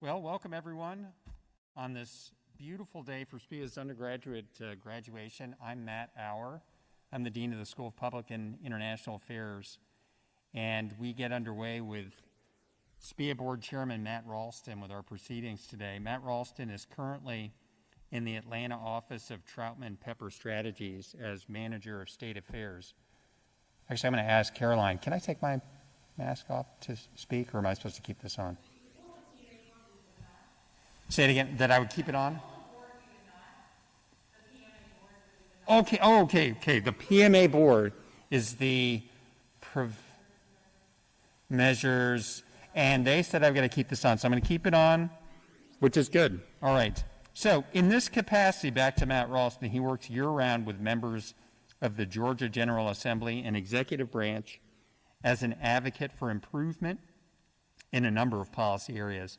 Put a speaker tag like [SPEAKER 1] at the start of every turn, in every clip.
[SPEAKER 1] Well, welcome everyone on this beautiful day for SPIA's undergraduate graduation. I'm Matt Auer. I'm the Dean of the School of Public and International Affairs, and we get underway with SPIA Board Chairman Matt Ralston with our proceedings today. Matt Ralston is currently in the Atlanta office of Troutman Pepper Strategies as Manager of State Affairs. Actually, I'm going to ask Caroline, can I take my mask off to speak, or am I supposed to keep this on? Say it again, that I would keep it on? Okay, okay. The PMA board is the measures, and they said I've got to keep this on, so I'm going to keep it on, which is good. All right. So in this capacity, back to Matt Ralston, he works year-round with members of the Georgia General Assembly and executive branch as an advocate for improvement in a number of policy areas,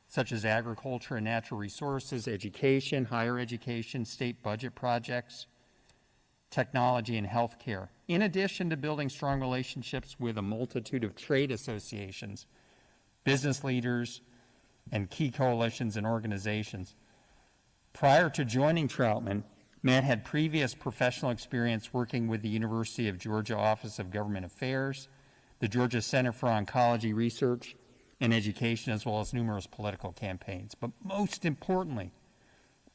[SPEAKER 1] such as agriculture and natural resources, education, higher education, state budget projects, technology, and healthcare. In addition to building strong relationships with a multitude of trade associations, business leaders, and key coalitions and organizations. Prior to joining Troutman, Matt had previous professional experience working with the University of Georgia Office of Government Affairs, the Georgia Center for Oncology Research and Education, as well as numerous political campaigns. But most importantly,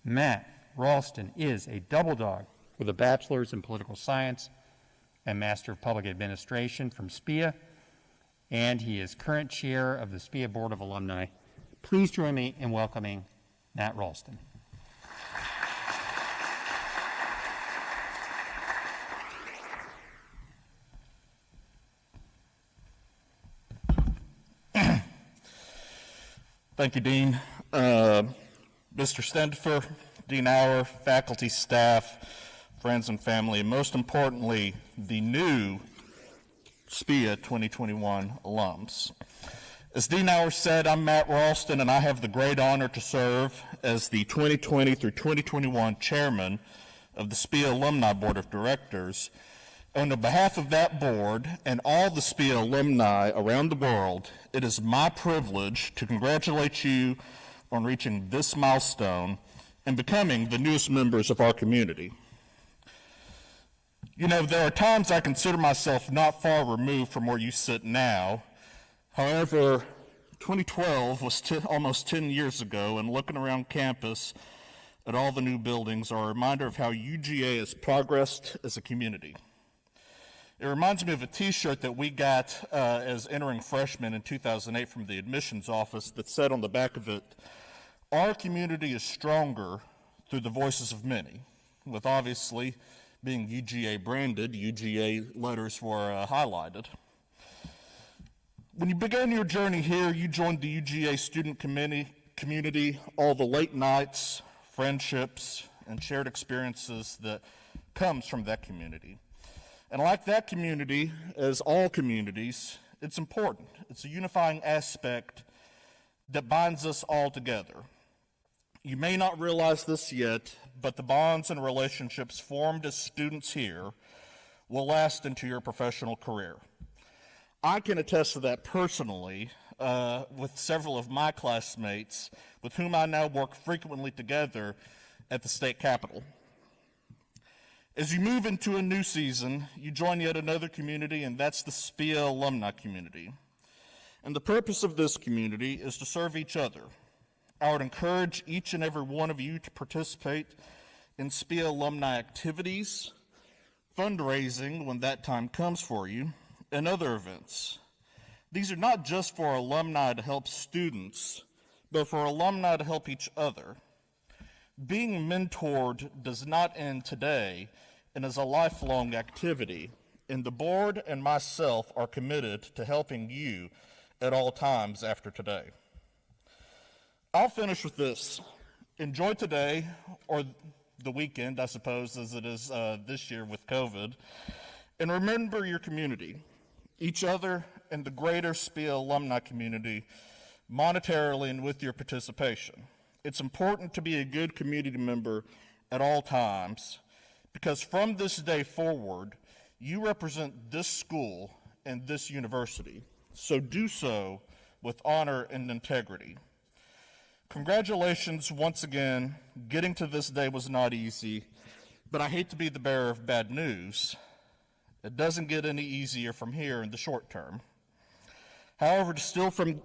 [SPEAKER 1] Matt Ralston is a double dog with a bachelor's in political science and Master of Public Administration from SPIA, and he is current chair of the SPIA Board of Alumni. Please join me in welcoming Matt Ralston.
[SPEAKER 2] Thank you, Dean. Mr. Stendifer, Dean Auer, faculty, staff, friends and family, and most importantly, the new SPIA 2021 alums. As Dean Auer said, I'm Matt Ralston, and I have the great honor to serve as the 2020 through 2021 chairman of the SPIA Alumni Board of Directors. On behalf of that board and all the SPIA alumni around the world, it is my privilege to congratulate you on reaching this milestone and becoming the newest members of our community. You know, there are times I consider myself not far removed from where you sit now. However, 2012 was almost 10 years ago, and looking around campus at all the new buildings are a reminder of how UGA has progressed as a community. It reminds me of a t-shirt that we got as entering freshmen in 2008 from the admissions office that said on the back of it, "Our community is stronger through the voices of many," with obviously being UGA branded, UGA letters were highlighted. When you began your journey here, you joined the UGA student community, all the late nights, friendships, and shared experiences that comes from that community. And like that community, as all communities, it's important. It's a unifying aspect that binds us all together. You may not realize this yet, but the bonds and relationships formed as students here will last into your professional career. I can attest to that personally with several of my classmates with whom I now work frequently together at the state capitol. As you move into a new season, you join yet another community, and that's the SPIA alumni community. And the purpose of this community is to serve each other. I would encourage each and every one of you to participate in SPIA alumni activities, fundraising when that time comes for you, and other events. These are not just for alumni to help students, but for alumni to help each other. Being mentored does not end today and is a lifelong activity, and the board and myself are committed to helping you at all times after today. I'll finish with this. Enjoy today, or the weekend, I suppose, as it is this year with COVID, and remember your community, each other, and the greater SPIA alumni community monetarily and with your participation. It's important to be a good community member at all times because from this day forward, you represent this school and this university. So do so with honor and integrity. Congratulations once again. Getting to this day was not easy, but I hate to be the bearer of bad news. It doesn't get any easier from here in the short term. However, to steal from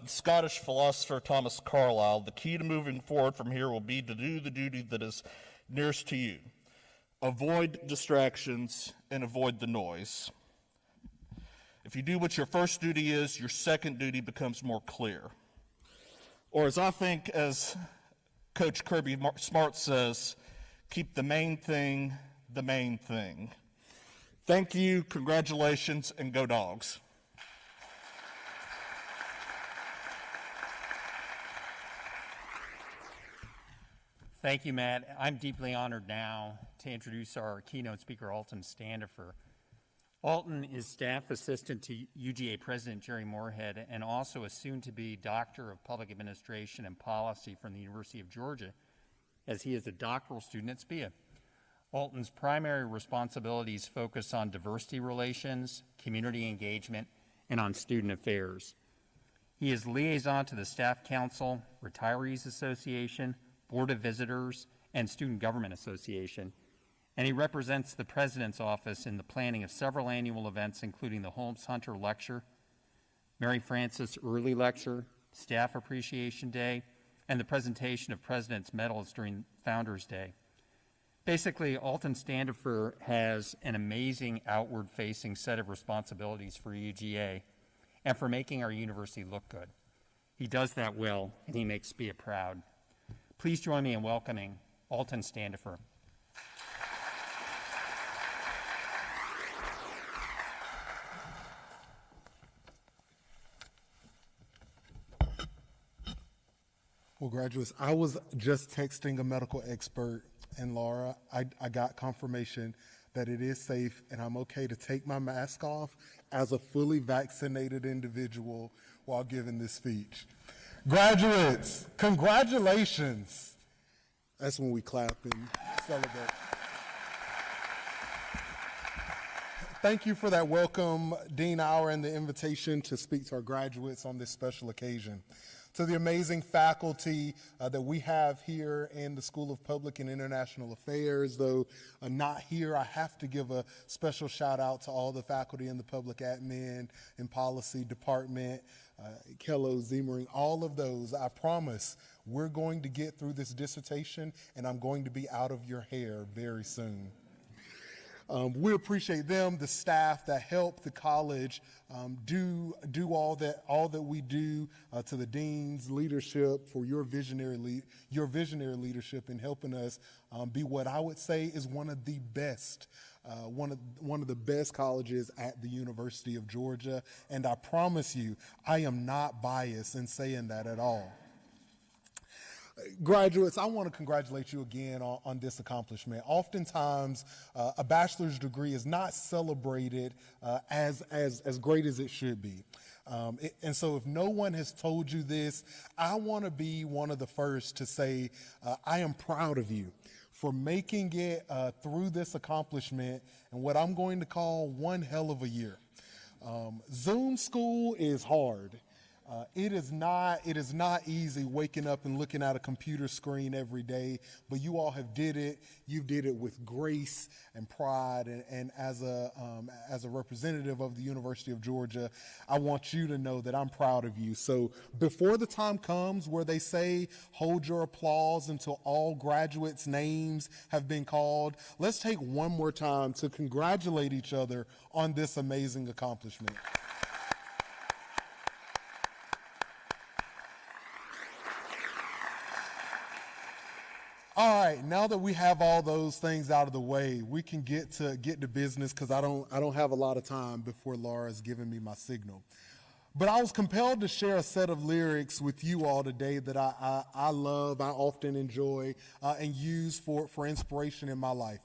[SPEAKER 2] Scottish philosopher Thomas Carlyle, the key to moving forward from here will be to do the duty that is nearest to you. Avoid distractions and avoid the noise. If you do what your first duty is, your second duty becomes more clear. Or as I think, as Coach Kirby Smart says, keep the main thing the main thing. Thank you, congratulations, and go Dogs.
[SPEAKER 1] Thank you, Matt. I'm deeply honored now to introduce our keynote speaker, Alton Standifer. Alton is staff assistant to UGA President Jerry Moorhead and also a soon-to-be Doctor of Public Administration and Policy from the University of Georgia, as he is a doctoral student at SPIA. Alton's primary responsibilities focus on diversity relations, community engagement, and on student affairs. He is liaison to the Staff Council, Retirees Association, Board of Visitors, and Student Government Association, and he represents the President's Office in the planning of several annual events, including the Holmes Hunter Lecture, Mary Frances Early Lecture, Staff Appreciation Day, and the presentation of President's Medals during Founders Day. Basically, Alton Standifer has an amazing outward-facing set of responsibilities for UGA and for making our university look good. He does that well, and he makes SPIA proud. Please join me in welcoming Alton Standifer.
[SPEAKER 3] Well, graduates, I was just texting a medical expert, and Laura, I got confirmation that it is safe and I'm okay to take my mask off as a fully vaccinated individual while giving this speech. Graduates, congratulations. That's when we clap and celebrate. Thank you for that welcome, Dean Auer, and the invitation to speak to our graduates on this special occasion. To the amazing faculty that we have here in the School of Public and International Affairs, though not here, I have to give a special shout out to all the faculty in the Public Admin and Policy Department, Kello, Zemering, all of those. I promise we're going to get through this dissertation and I'm going to be out of your hair very soon. We appreciate them, the staff that help the college do all that we do, to the dean's leadership for your visionary leadership in helping us be what I would say is one of the best colleges at the University of Georgia. And I promise you, I am not biased in saying that at all. Graduates, I want to congratulate you again on this accomplishment. Oftentimes, a bachelor's degree is not celebrated as great as it should be. And so if no one has told you this, I want to be one of the first to say, I am proud of you for making it through this accomplishment and what I'm going to call one hell of a year. Zoom school is hard. It is not easy waking up and looking at a computer screen every day, but you all have did it. You did it with grace and pride, and as a representative of the University of Georgia, I want you to know that I'm proud of you. So before the time comes where they say, hold your applause until all graduates' names have been called, let's take one more time to congratulate each other on this amazing accomplishment. All right, now that we have all those things out of the way, we can get to business because I don't have a lot of time before Laura's giving me my signal. But I was compelled to share a set of lyrics with you all today that I love, I often enjoy, and use for inspiration in my life.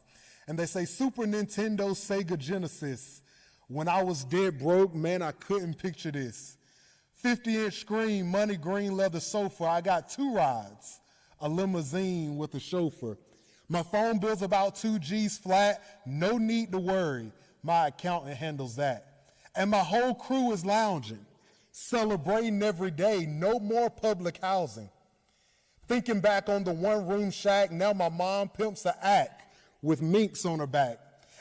[SPEAKER 3] And they say, Super Nintendo, Sega Genesis. When I was dead broke, man, I couldn't picture this. 50-inch screen, money green leather sofa. I got 2 rides. A limousine with a chauffeur. My phone bill's about 2 G's flat, no need to worry. My accountant handles that. And my whole crew is lounging, celebrating every day, no more public housing. Thinking back on the one-room shack, now my mom pimps a act with minks on her back.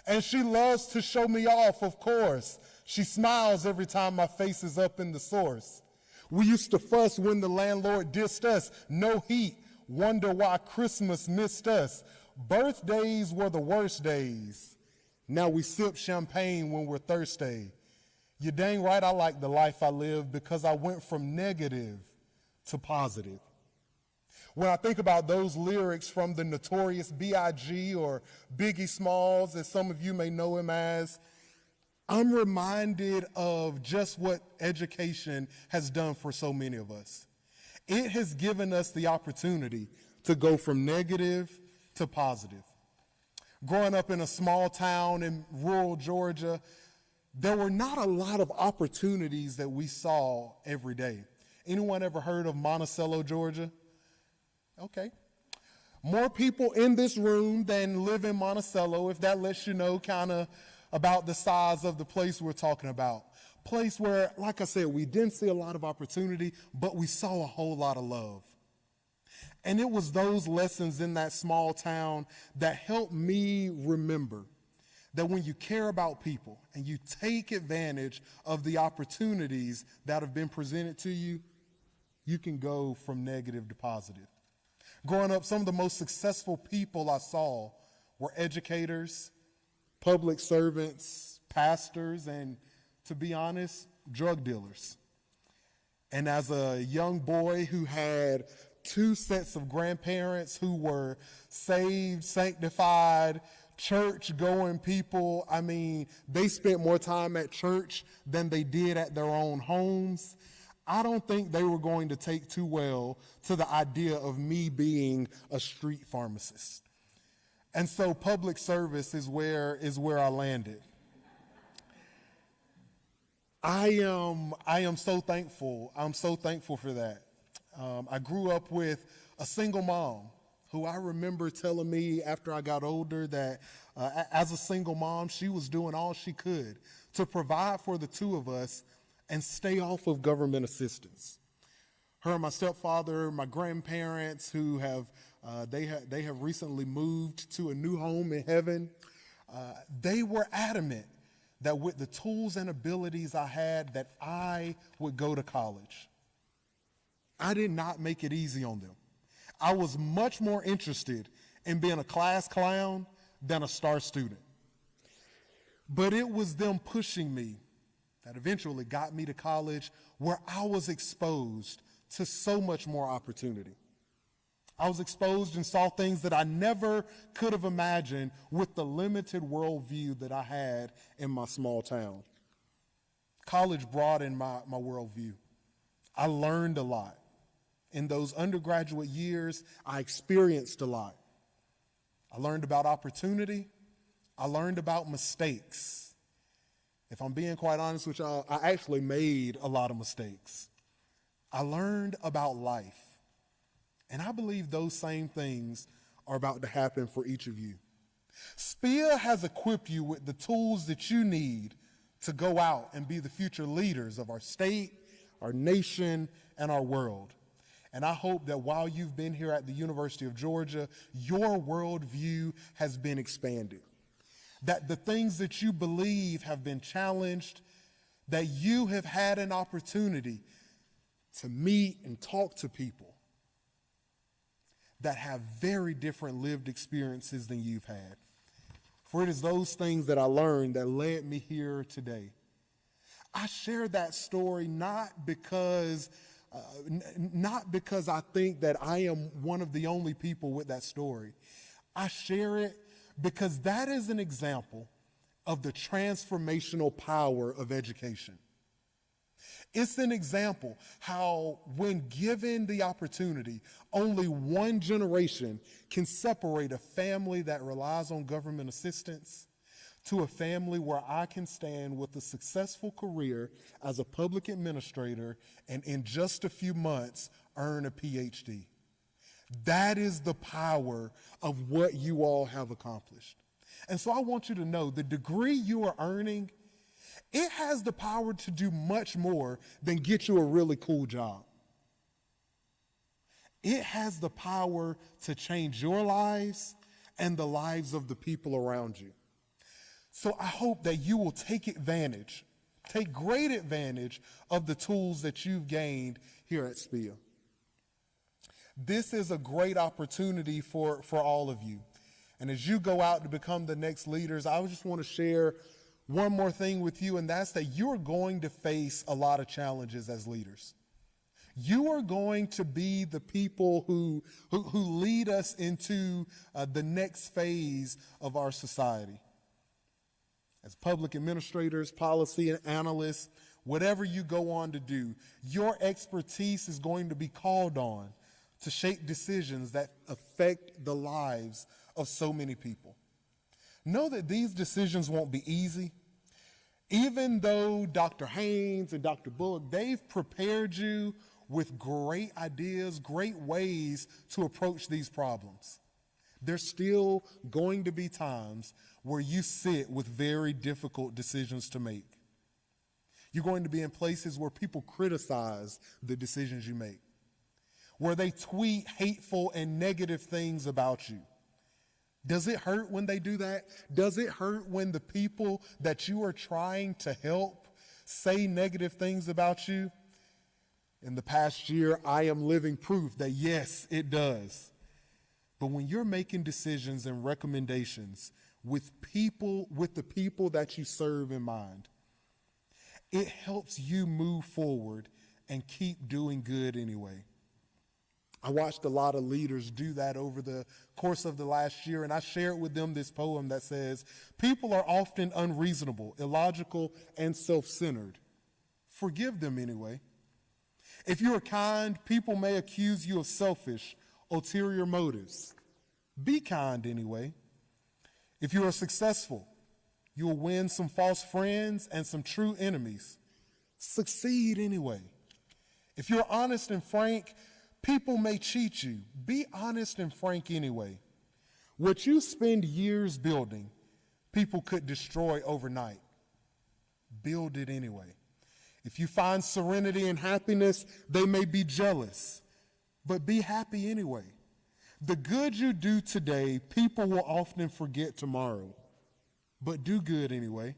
[SPEAKER 3] And she loves to show me off, of course. She smiles every time my face is up in the source. We used to fuss when the landlord dissed us. No heat, wonder why Christmas missed us. Birthdays were the worst days. Now we sip champagne when we're thirsty. You're dang right I like the life I live because I went from negative to positive. When I think about those lyrics from the notorious B.I.G. or Biggie Smalls, as some of you may know him as, I'm reminded of just what education has done for so many of us. It has given us the opportunity to go from negative to positive. Growing up in a small town in rural Georgia, there were not a lot of opportunities that we saw every day. Anyone ever heard of Monticello, Georgia? Okay. More people in this room than live in Monticello, if that lets you know kind of about the size of the place we're talking about. Place where, like I said, we didn't see a lot of opportunity, but we saw a whole lot of love. And it was those lessons in that small town that helped me remember that when you care about people and you take advantage of the opportunities that have been presented to you, you can go from negative to positive. Growing up, some of the most successful people I saw were educators, public servants, pastors, and, to be honest, drug dealers. And as a young boy who had 2 sets of grandparents who were saved, sanctified, church-going people, I mean, they spent more time at church than they did at their own homes. I don't think they were going to take too well to the idea of me being a street pharmacist. And so public service is where I landed. I am so thankful. I'm so thankful for that. I grew up with a single mom who I remember telling me after I got older that as a single mom, she was doing all she could to provide for the 2 of us and stay off of government assistance. Her and my stepfather, my grandparents who have recently moved to a new home in heaven, they were adamant that with the tools and abilities I had that I would go to college. I did not make it easy on them. I was much more interested in being a class clown than a star student. But it was them pushing me that eventually got me to college where I was exposed to so much more opportunity. I was exposed and saw things that I never could have imagined with the limited worldview that I had in my small town. College broadened my worldview. I learned a lot. In those undergraduate years, I experienced a lot. I learned about opportunity. I learned about mistakes. If I'm being quite honest with y'all, I actually made a lot of mistakes. I learned about life. And I believe those same things are about to happen for each of you. SPIA has equipped you with the tools that you need to go out and be the future leaders of our state, our nation, and our world. And I hope that while you've been here at the University of Georgia, your worldview has been expanded. That the things that you believe have been challenged, that you have had an opportunity to meet and talk to people that have very different lived experiences than you've had. For it is those things that I learned that led me here today. I share that story not because I think that I am one of the only people with that story. I share it because that is an example of the transformational power of education. It's an example how when given the opportunity, only one generation can separate a family that relies on government assistance to a family where I can stand with a successful career as a public administrator and in just a few months earn a PhD. That is the power of what you all have accomplished. And so I want you to know the degree you are earning, it has the power to do much more than get you a really cool job. It has the power to change your lives and the lives of the people around you. So I hope that you will take great advantage of the tools that you've gained here at SPIA. This is a great opportunity for all of you. And as you go out to become the next leaders, I just want to share one more thing with you, and that's that you're going to face a lot of challenges as leaders. You are going to be the people who lead us into the next phase of our society. As public administrators, policy analysts, whatever you go on to do, your expertise is going to be called on to shape decisions that affect the lives of so many people. Know that these decisions won't be easy. Even though Dr. Haynes and Dr. Bullock, they've prepared you with great ideas, great ways to approach these problems, there's still going to be times where you sit with very difficult decisions to make. You're going to be in places where people criticize the decisions you make, where they tweet hateful and negative things about you. Does it hurt when they do that? Does it hurt when the people that you are trying to help say negative things about you? In the past year, I am living proof that yes, it does. But when you're making decisions and recommendations with the people that you serve in mind, it helps you move forward and keep doing good anyway. I watched a lot of leaders do that over the course of the last year, and I shared with them this poem that says, people are often unreasonable, illogical, and self-centered. Forgive them anyway. If you are kind, people may accuse you of selfish, ulterior motives. Be kind anyway. If you are successful, you will win some false friends and some true enemies. Succeed anyway. If you're honest and frank, people may cheat you. Be honest and frank anyway. What you spend years building, people could destroy overnight. Build it anyway. If you find serenity and happiness, they may be jealous, but be happy anyway. The good you do today, people will often forget tomorrow, but do good anyway.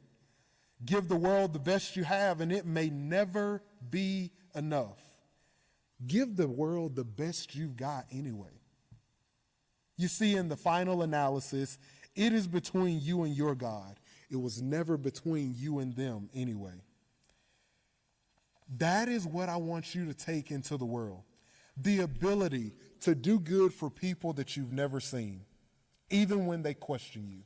[SPEAKER 3] Give the world the best you have, and it may never be enough. Give the world the best you've got anyway. You see, in the final analysis, it is between you and your God. It was never between you and them anyway. That is what I want you to take into the world. The ability to do good for people that you've never seen, even when they question you.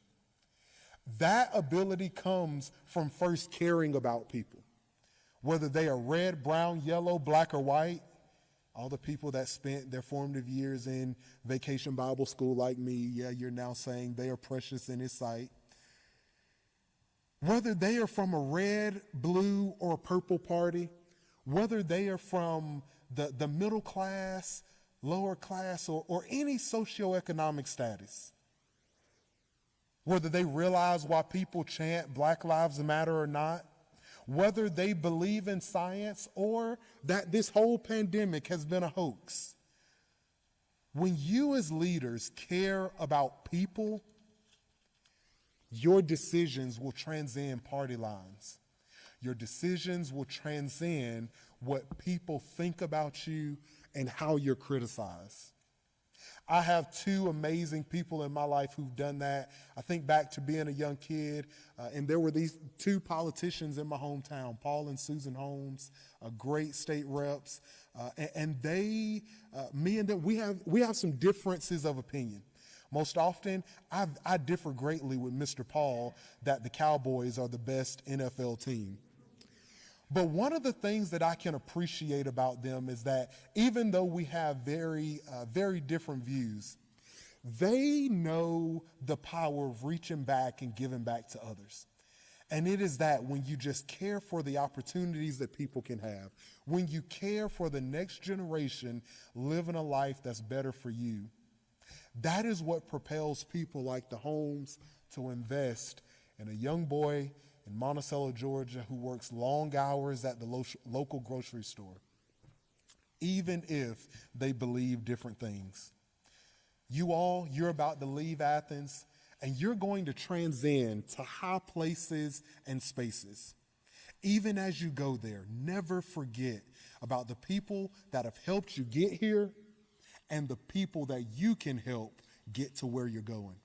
[SPEAKER 3] That ability comes from first caring about people, whether they are red, brown, yellow, black, or white. All the people that spent their formative years in Vacation Bible School like me, yeah, you're now saying they are precious in His sight. Whether they are from a red, blue, or purple party, whether they are from the middle class, lower class, or any socioeconomic status, whether they realize why people chant Black Lives Matter or not, whether they believe in science or that this whole pandemic has been a hoax. When you as leaders care about people, your decisions will transcend party lines. Your decisions will transcend what people think about you and how you're criticized. I have two amazing people in my life who've done that. I think back to being a young kid, and there were these two politicians in my hometown, Paul and Susan Holmes, great state reps, and they, me and them, we have some differences of opinion. Most often, I differ greatly with Mr. Paul that the Cowboys are the best NFL team. But one of the things that I can appreciate about them is that even though we have very different views, they know the power of reaching back and giving back to others. And it is that when you just care for the opportunities that people can have, when you care for the next generation living a life that's better for you, that is what propels people like the Holmes to invest in a young boy in Monticello, Georgia, who works long hours at the local grocery store. even if they believe different things. You're about to leave Athens, and you're going to transcend to high places and spaces. Even as you go there, never forget about the people that have helped you get here and the people that you can help get to where you're going.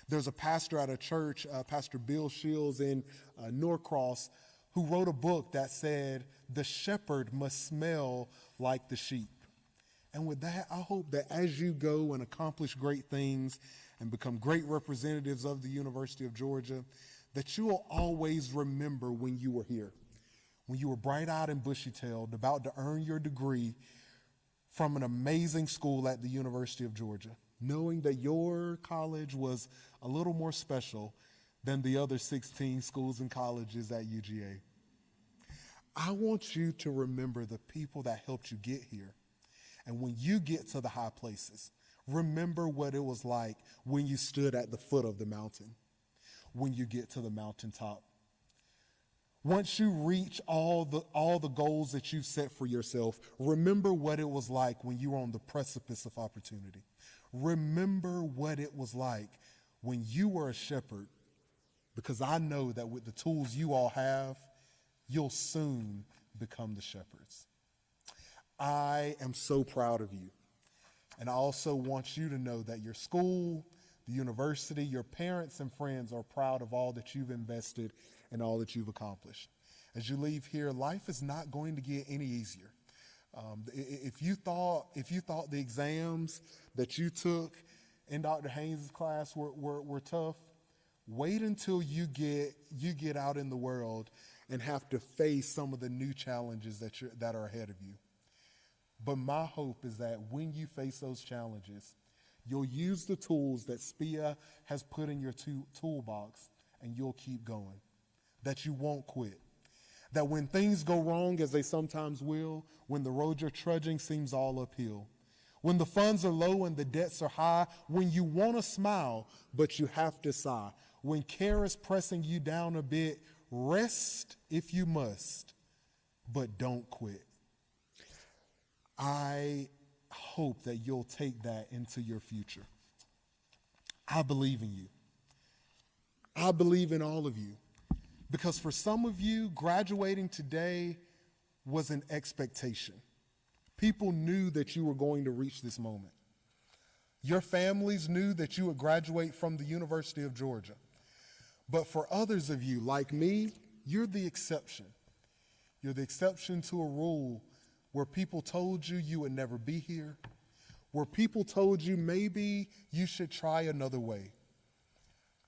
[SPEAKER 3] There's a pastor at a church, Pastor Bill Shields in Norcross, who wrote a book that said, "The shepherd must smell like the sheep." And with that, I hope that as you go and accomplish great things and become great representatives of the University of Georgia, that you will always remember when you were here, when you were bright-eyed and bushy-tailed, about to earn your degree from an amazing school at the University of Georgia, knowing that your college was a little more special than the other 16 schools and colleges at UGA. I want you to remember the people that helped you get here. And when you get to the high places, remember what it was like when you stood at the foot of the mountain, when you get to the mountaintop. Once you reach all the goals that you've set for yourself, remember what it was like when you were on the precipice of opportunity. Remember what it was like when you were a shepherd, because I know that with the tools you all have, you'll soon become the shepherds. I am so proud of you. And I also want you to know that your school, the university, your parents and friends are proud of all that you've invested and all that you've accomplished. As you leave here, life is not going to get any easier. If you thought the exams that you took in Dr. Haynes' class were tough, wait until you get out in the world and have to face some of the new challenges that are ahead of you. But my hope is that when you face those challenges, you'll use the tools that SPIA has put in your toolbox, and you'll keep going, that you won't quit. That when things go wrong, as they sometimes will, when the road you're trudging seems all uphill, when the funds are low and the debts are high, when you want to smile, but you have to sigh, when care is pressing you down a bit, rest if you must, but don't quit. I hope that you'll take that into your future. I believe in you. I believe in all of you. Because for some of you, graduating today was an expectation. People knew that you were going to reach this moment. Your families knew that you would graduate from the University of Georgia. But for others of you, like me, you're the exception. You're the exception to a rule where people told you you would never be here, where people told you maybe you should try another way.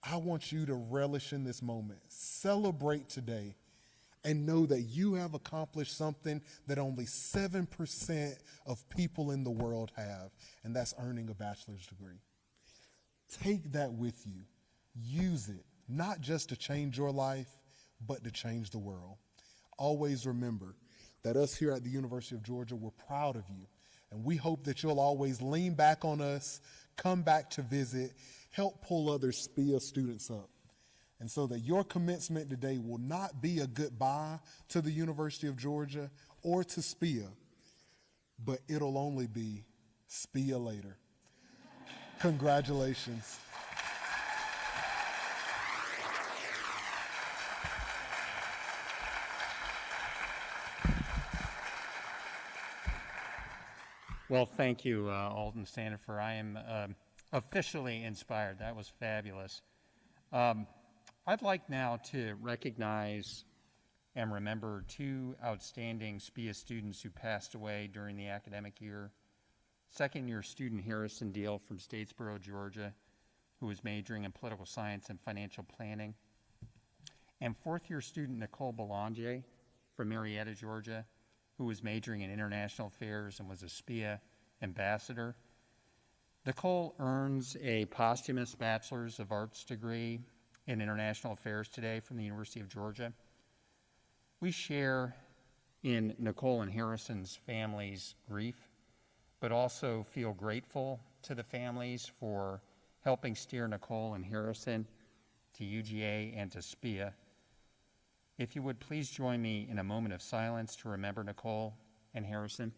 [SPEAKER 3] I want you to relish in this moment, celebrate today, and know that you have accomplished something that only 7% of people in the world have, and that's earning a bachelor's degree. Take that with you. Use it, not just to change your life, but to change the world. Always remember that us here at the University of Georgia, we're proud of you. And we hope that you'll always lean back on us, come back to visit, help pull other SPIA students up. And so that your commencement today will not be a goodbye to the University of Georgia or to SPIA, but it'll only be SPIA later. Congratulations.
[SPEAKER 1] Well, thank you, Alden Sandifer. I am officially inspired. That was fabulous. I'd like now to recognize and remember two outstanding SPIA students who passed away during the academic year. Second-year student Harrison Deal from Statesboro, Georgia, who was majoring in political science and financial planning. And fourth-year student Nicole Belanger from Marietta, Georgia, who was majoring in international affairs and was a SPIA ambassador. Nicole earns a posthumous Bachelor's of Arts degree in international affairs today from the University of Georgia. We share in Nicole and Harrison's family's grief, but also feel grateful to the families for helping steer Nicole and Harrison to UGA and to SPIA. If you would please join me in a moment of silence to remember Nicole and Harrison.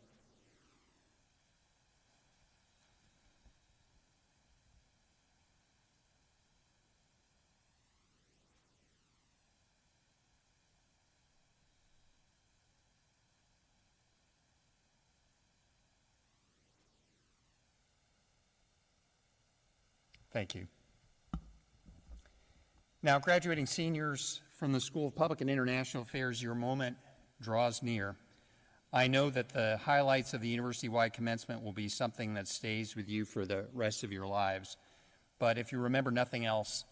[SPEAKER 1] Thank you. Now, graduating seniors from the School of Public and International Affairs, your moment draws near. I know that the highlights of the university-wide commencement will be something that stays with you for the rest of your lives. But if you remember nothing else,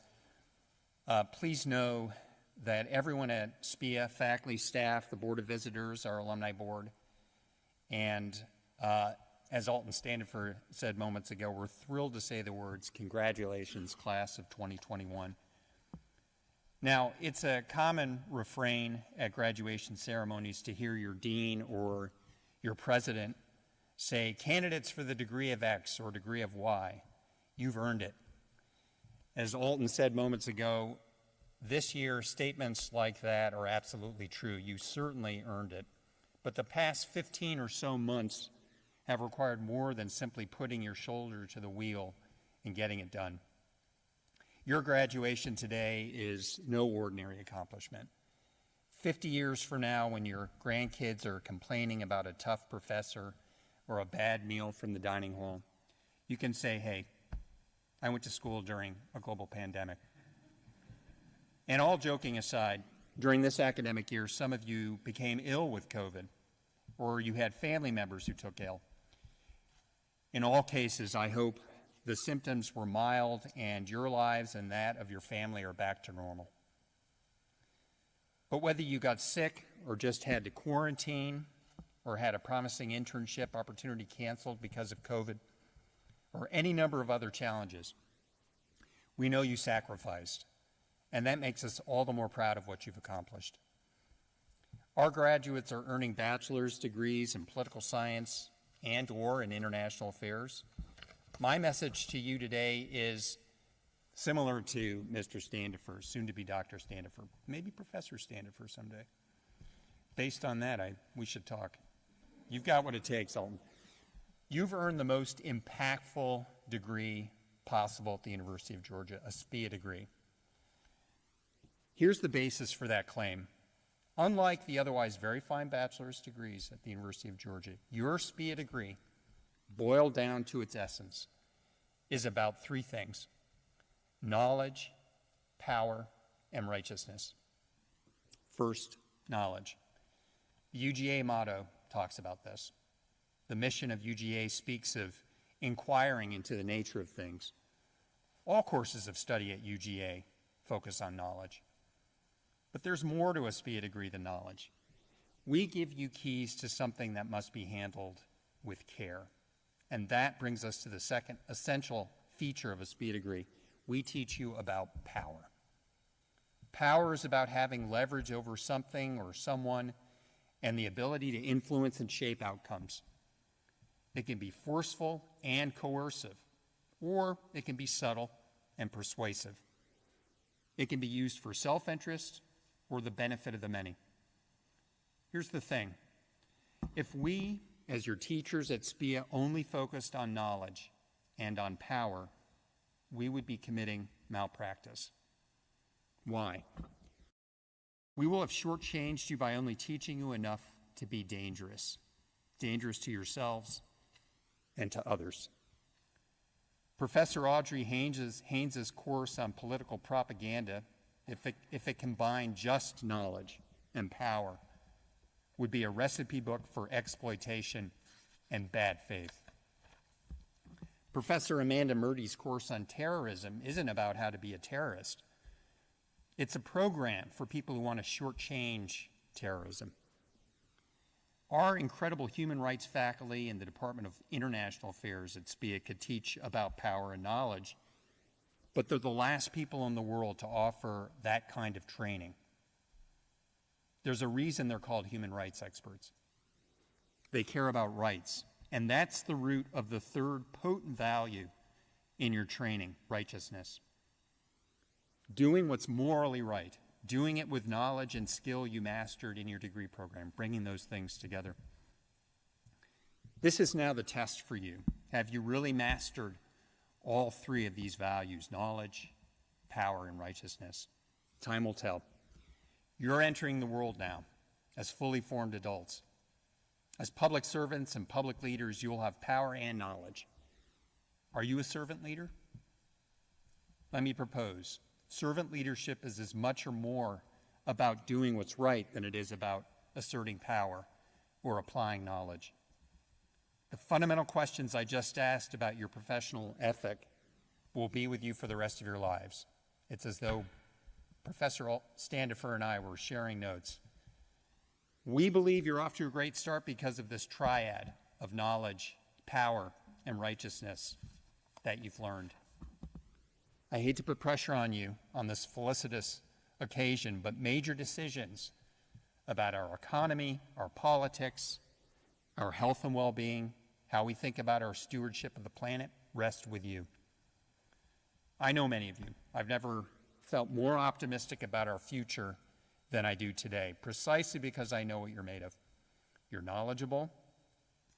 [SPEAKER 1] please know that everyone at SPIA, faculty, staff, the Board of Visitors, our alumni board, and as Alton Standifer said moments ago, we're thrilled to say the words, congratulations, class of 2021. Now, it's a common refrain at graduation ceremonies to hear your dean or your president say, candidates for the degree of X or degree of Y, you've earned it. As Alton said moments ago, this year statements like that are absolutely true. You certainly earned it. But the past 15 or so months have required more than simply putting your shoulder to the wheel and getting it done. Your graduation today is no ordinary accomplishment. 50 years from now, when your grandkids are complaining about a tough professor or a bad meal from the dining hall, you can say, hey, I went to school during a global pandemic. And all joking aside, during this academic year, some of you became ill with COVID, or you had family members who took ill. In all cases, I hope the symptoms were mild and your lives and that of your family are back to normal. But whether you got sick or just had to quarantine or had a promising internship opportunity canceled because of COVID or any number of other challenges, we know you sacrificed, and that makes us all the more proud of what you've accomplished. Our graduates are earning bachelor's degrees in political science and or in international affairs. My message to you today is similar to Mr. Standifer, soon to be Dr. Standifer, maybe Professor Standifer someday. Based on that, we should talk. You've got what it takes, Alton. You've earned the most impactful degree possible at the University of Georgia, a SPIA degree. Here's the basis for that claim. Unlike the otherwise very fine bachelor's degrees at the University of Georgia, your SPIA degree, boiled down to its essence, is about three things: knowledge, power, and righteousness. First, knowledge. The UGA motto talks about this. The mission of UGA speaks of inquiring into the nature of things. All courses of study at UGA focus on knowledge. But there's more to a SPIA degree than knowledge. We give you keys to something that must be handled with care. And that brings us to the second essential feature of a SPIA degree. We teach you about power. Power is about having leverage over something or someone and the ability to influence and shape outcomes. It can be forceful and coercive, or it can be subtle and persuasive. It can be used for self-interest or the benefit of the many. Here's the thing. If we, as your teachers at SPIA, only focused on knowledge and on power, we would be committing malpractice. Why? We will have shortchanged you by only teaching you enough to be dangerous to yourselves and to others. Professor Audrey Haynes's course on political propaganda, if it combined just knowledge and power, would be a recipe book for exploitation and bad faith. Professor Amanda Murdy's course on terrorism isn't about how to be a terrorist. It's a program for people who want to shortchange terrorism. Our incredible human rights faculty in the Department of International Affairs at SPIA could teach about power and knowledge, but they're the last people in the world to offer that kind of training. There's a reason they're called human rights experts. They care about rights, and that's the root of the third potent value in your training, righteousness. Doing what's morally right, doing it with knowledge and skill you mastered in your degree program, bringing those things together. This is now the test for you. Have you really mastered all three of these values, knowledge, power, and righteousness? Time will tell. You're entering the world now as fully formed adults. As public servants and public leaders, you will have power and knowledge. Are you a servant leader? let me propose. Servant leadership is as much or more about doing what's right than it is about asserting power or applying knowledge. The fundamental questions I just asked about your professional ethic will be with you for the rest of your lives. It's as though Professor Standifer and I were sharing notes. We believe you're off to a great start because of this triad of knowledge, power, and righteousness that you've learned. I hate to put pressure on you on this felicitous occasion, but major decisions about our economy, our politics, our health and well-being, how we think about our stewardship of the planet, rest with you. I know many of you. I've never felt more optimistic about our future than I do today, precisely because I know what you're made of. You're knowledgeable,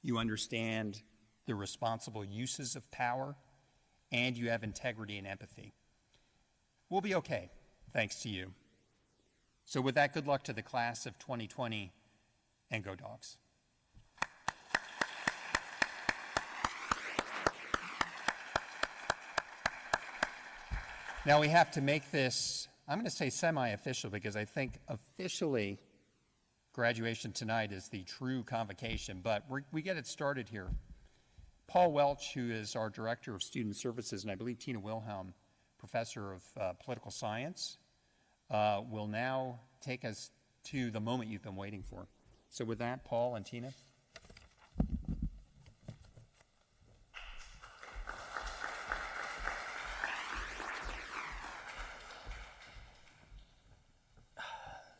[SPEAKER 1] you understand the responsible uses of power, and you have integrity and empathy. We'll be okay, thanks to you. So with that, good luck to the class of 2020, and go Dogs. Now we have to make this, I'm going to say semi-official, because I think officially graduation tonight is the true convocation, but we get it started here. Paul Welch, who is our Director of Student Services, and I believe Tina Wilhelm, Professor of Political Science, will now take us to the moment you've been waiting for. So with that, Paul and Tina.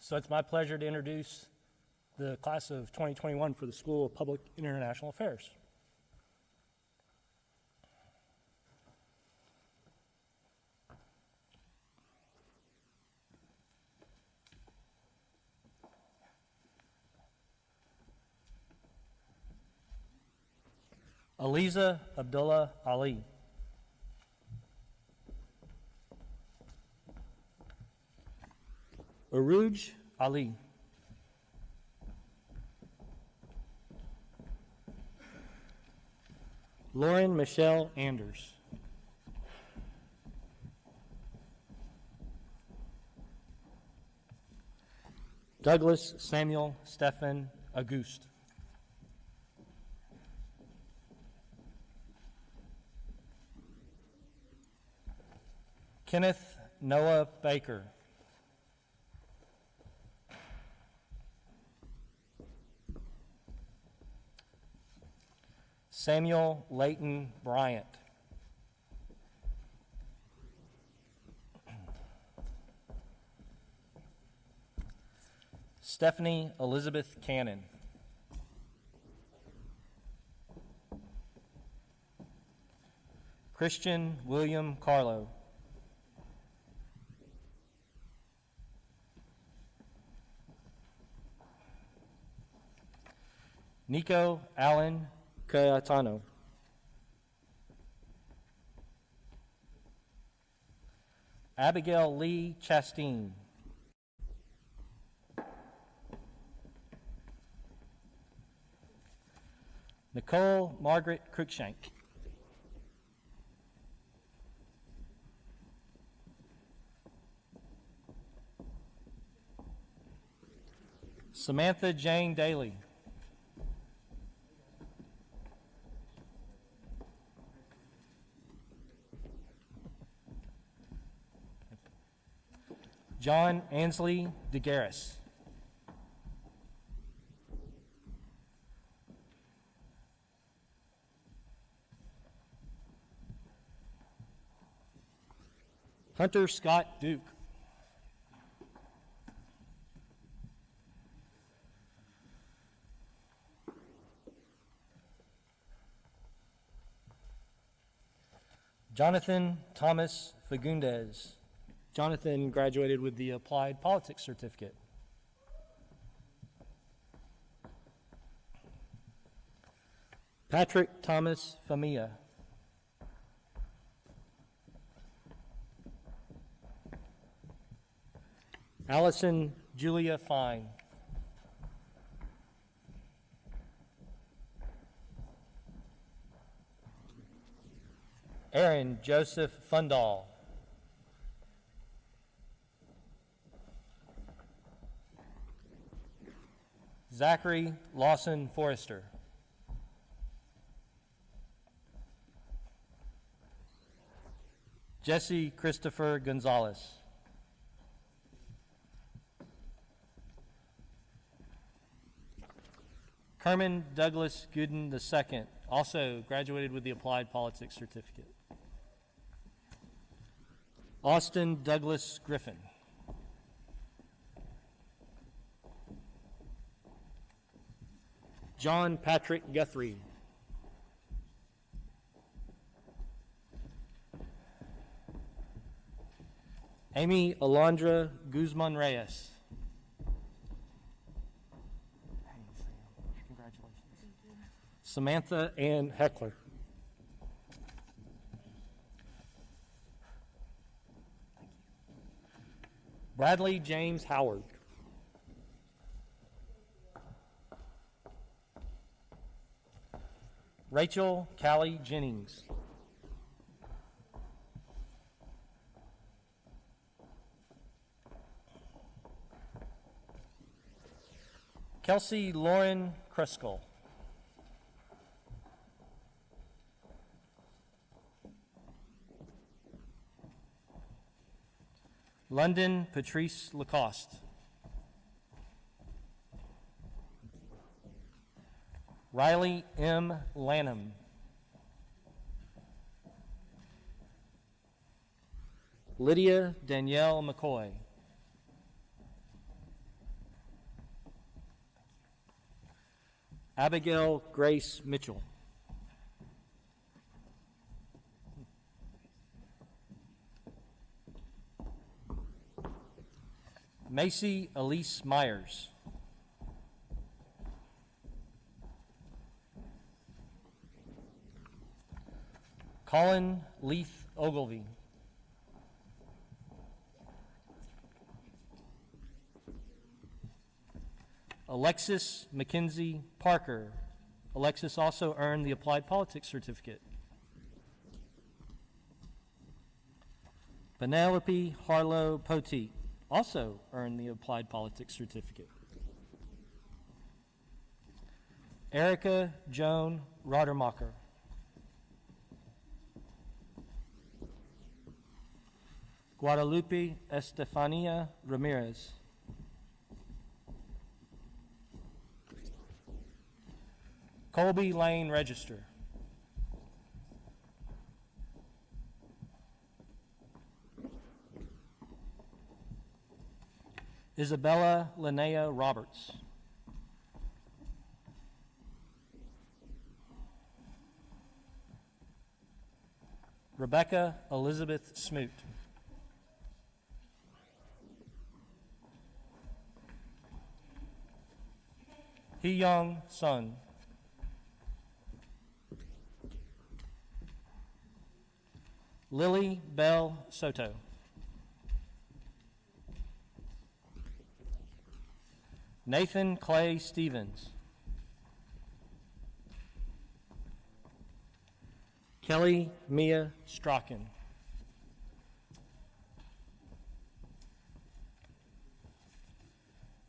[SPEAKER 4] So it's my pleasure to introduce the class of 2021 for the School of Public and International Affairs. Aliza Abdullah Ali. Aruj Ali. Lauren Michelle Anders. Douglas Samuel Stephan Auguste. Kenneth Noah Baker. Samuel Leighton Bryant. Stephanie Elizabeth Cannon. Christian William Carlo. Nico Allen Cayetano. Abigail Lee Chasteen. Nicole Margaret Cruikshank. Samantha Jane Daly. John Ansley DeGarris. Hunter Scott Duke. Jonathan Thomas Fagundes. Jonathan graduated with the Applied Politics Certificate. Patrick Thomas Famia. Allison Julia Fine. Aaron Joseph Fundall. Zachary Lawson Forrester. Jesse Christopher Gonzalez. Kerman Douglas Gooden II, also graduated with the Applied Politics Certificate. Austin Douglas Griffin. John Patrick Guthrie. Amy Alondra Guzman Reyes. Congratulations. Samantha Ann Heckler. Bradley James Howard. Rachel Callie Jennings. Kelsey Lauren Kruskell. London Patrice Lacoste. Riley M. Lanham. Lydia Danielle McCoy. Abigail Grace Mitchell. Macy Elise Myers. Colin Leith Ogilvy. Alexis Mackenzie Parker. Alexis also earned the Applied Politics Certificate. Penelope Harlow Poteet also earned the Applied Politics Certificate. Erica Joan Rodermacher. Guadalupe Estefania Ramirez. Colby Lane Register. Isabella Linnea Roberts. Rebecca Elizabeth Smoot. Hee Young Sun. Lily Bell Soto. Nathan Clay Stevens. Kelly Mia Strachan.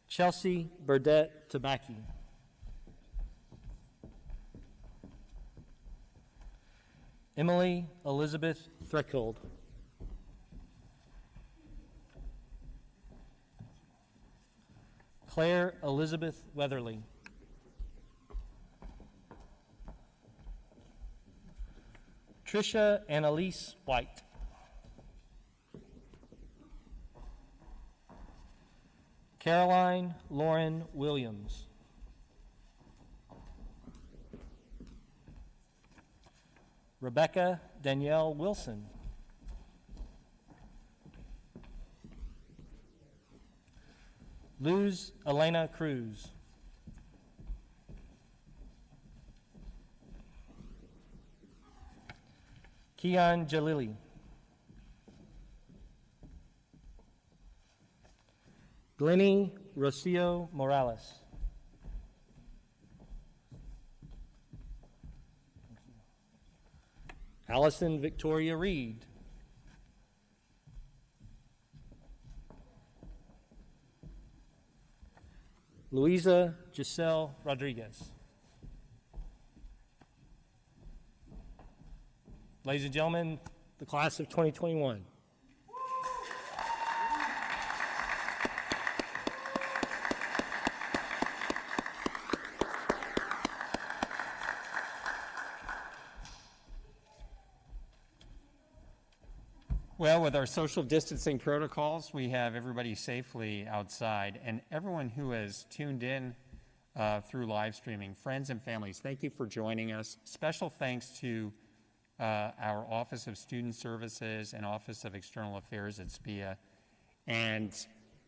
[SPEAKER 4] Chelsea Burdette Tabaki. Emily Elizabeth Threckhold. Claire Elizabeth Weatherly. Tricia Annalise White. Caroline Lauren Williams. Rebecca Danielle Wilson. Luz Elena Cruz. Keon Jalili. Glennie Rocio Morales. Allison Victoria Reed. Luisa Giselle Rodriguez. Ladies and gentlemen, the class of 2021.
[SPEAKER 1] Well, with our social distancing protocols, we have everybody safely outside. And everyone who has tuned in through live streaming, friends and families, thank you for joining us. Special thanks to our Office of Student Services and Office of External Affairs at SPIA. And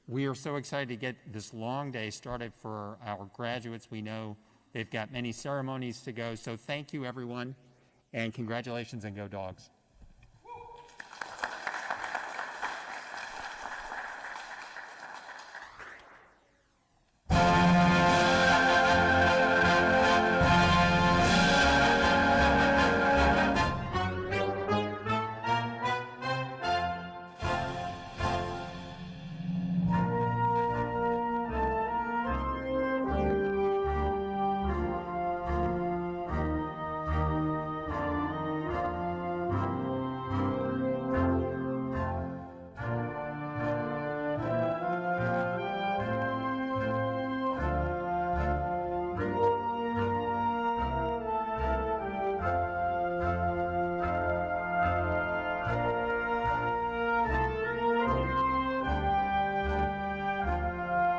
[SPEAKER 1] we are so excited to get this long day started for our graduates. We know they've got many ceremonies to go. So thank you, everyone, and congratulations, and go Dogs.